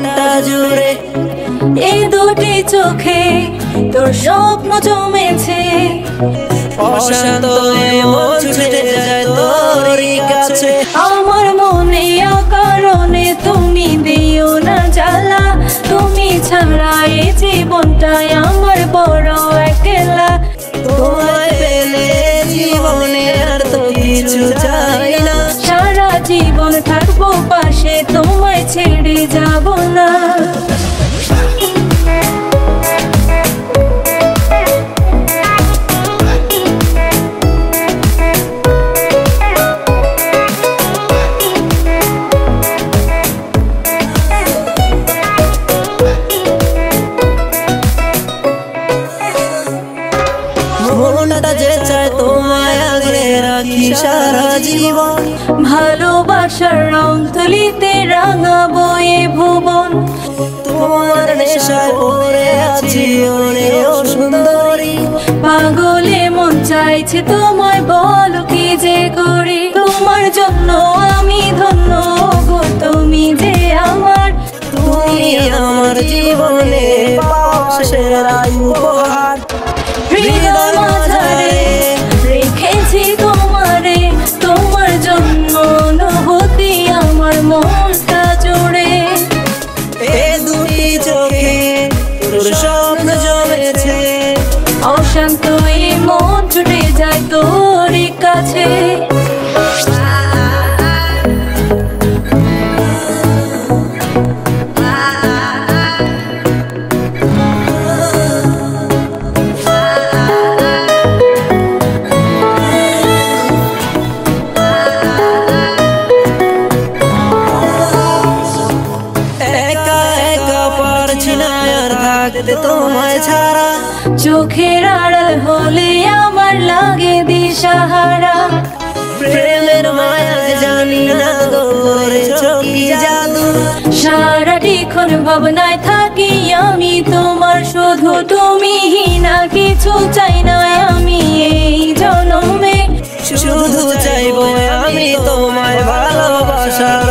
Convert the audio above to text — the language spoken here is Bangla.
মনটা জুড়ে। এই দুটি চোখে তোর স্বপ্ন জমেছে, অশান্ত মন ছুটে যায় তোরই কাছে। আমার মনে অকারণে তুমি দিও না জ্বালা, তুমি ছাড়া এই জীবনটাই আমার বড় একলা। তোমায় পেলে জীবনে আর তো কিছু চাই না, সারা জীবন থাকবো পাশে, তোমায় ছেড়ে যাব না। মনটা যে চায় তোমায় আগলে রাখি সারা জীবন। ভালোবাসার রং তুলিতে রাঙাবো এ ভুবন, তোমার নেশায় পড়ে আছি ও সুন্দরী। পাগলে মন চাইছে তোমায়, বলো কি যে করি। তোমার জন্য আমি ধন্য গো, তুমি যে আমার, তুমি আমার জীবনে পাশের উপহার। হৃদয় মাঝারে রেখেছি তোমারে, তোমার জন্য অনুভূতি আমার মনটা জুড়ে। এ দুটি চোখে তোর স্বপ্ন জমেছে, অশান্ত এই মন ছুটে যায় তোর কাছে। থাকতে তোমায় ছাড়া, চোখের আড়াল হলে আমার লাগে দিশাহারা। প্রেমের মায়া জানি না গো করেছো কি জাদু। সারাটিক্ষণ ভাবনায় থাকি আমি তোমার, শুধু তুমি না, কিছু চাই না আমি এই জনমে। শুধু চাইবো আমি তোমায় ভালোবাসার